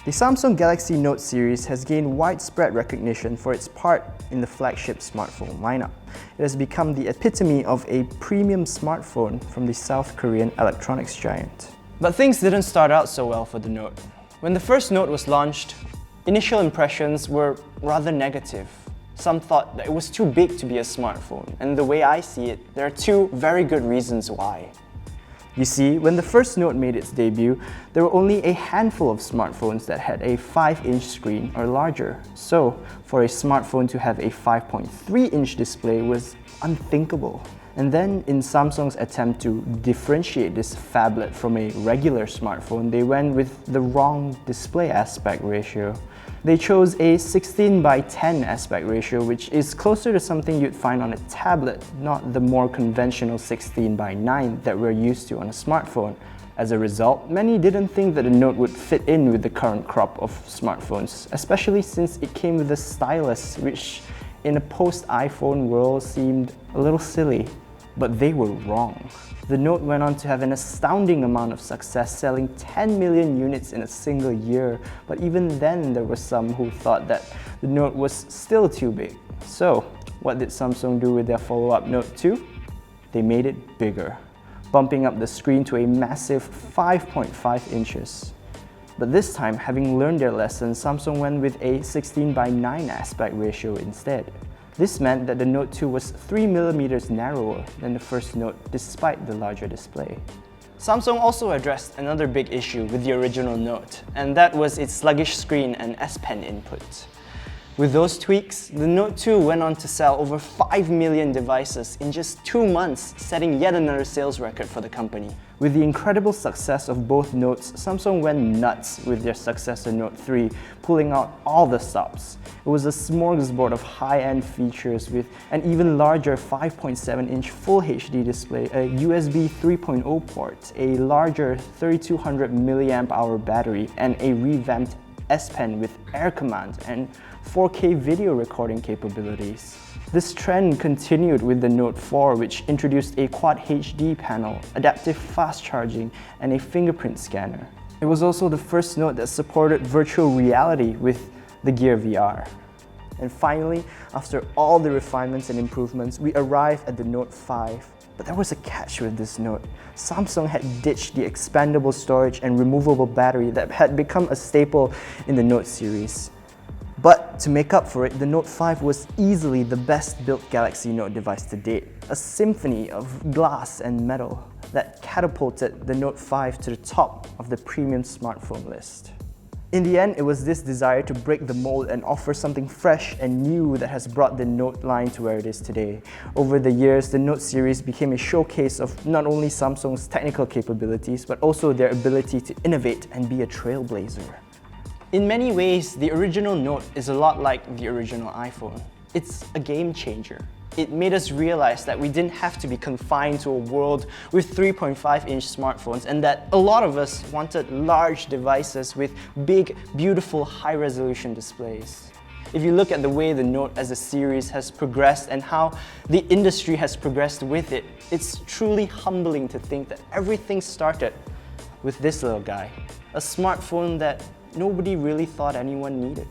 The Samsung Galaxy Note series has gained widespread recognition for its part in the flagship smartphone lineup. It has become the epitome of a premium smartphone from the South Korean electronics giant. But things didn't start out so well for the Note. When the first Note was launched, initial impressions were rather negative. Some thought that it was too big to be a smartphone, and the way I see it, there are two very good reasons why. You see, when the first Note made its debut, there were only a handful of smartphones that had a 5-inch screen or larger. So, for a smartphone to have a 5.3-inch display was unthinkable. And then, in Samsung's attempt to differentiate this phablet from a regular smartphone, they went with the wrong display aspect ratio. They chose a 16:10 aspect ratio, which is closer to something you'd find on a tablet, not the more conventional 16:9 that we're used to on a smartphone. As a result, many didn't think that the Note would fit in with the current crop of smartphones, especially since it came with a stylus, which in a post-iPhone world seemed a little silly. But they were wrong. The Note went on to have an astounding amount of success, selling 10 million units in a single year. But even then, there were some who thought that the Note was still too big. So, what did Samsung do with their follow-up Note 2? They made it bigger, bumping up the screen to a massive 5.5 inches. But this time, having learned their lesson, Samsung went with a 16:9 aspect ratio instead. This meant that the Note 2 was 3mm narrower than the first Note despite the larger display. Samsung also addressed another big issue with the original Note, and that was its sluggish screen and S Pen input. With those tweaks, the Note 2 went on to sell over 5 million devices in just 2 months, setting yet another sales record for the company. With the incredible success of both Notes, Samsung went nuts with their successor Note 3, pulling out all the stops. It was a smorgasbord of high-end features with an even larger 5.7-inch Full HD display, a USB 3.0 port, a larger 3200 mAh battery, and a revamped S Pen with Air Command and 4K video recording capabilities. This trend continued with the Note 4, which introduced a Quad HD panel, adaptive fast charging, and a fingerprint scanner. It was also the first Note that supported virtual reality with the Gear VR. And finally, after all the refinements and improvements, we arrived at the Note 5. But there was a catch with this Note. Samsung had ditched the expandable storage and removable battery that had become a staple in the Note series. But to make up for it, the Note 5 was easily the best-built Galaxy Note device to date, a symphony of glass and metal that catapulted the Note 5 to the top of the premium smartphone list. In the end, it was this desire to break the mold and offer something fresh and new that has brought the Note line to where it is today. Over the years, the Note series became a showcase of not only Samsung's technical capabilities, but also their ability to innovate and be a trailblazer. In many ways, the original Note is a lot like the original iPhone. It's a game changer. It made us realize that we didn't have to be confined to a world with 3.5-inch smartphones, and that a lot of us wanted large devices with big, beautiful, high-resolution displays. If you look at the way the Note as a series has progressed and how the industry has progressed with it, it's truly humbling to think that everything started with this little guy, a smartphone that nobody really thought anyone needed.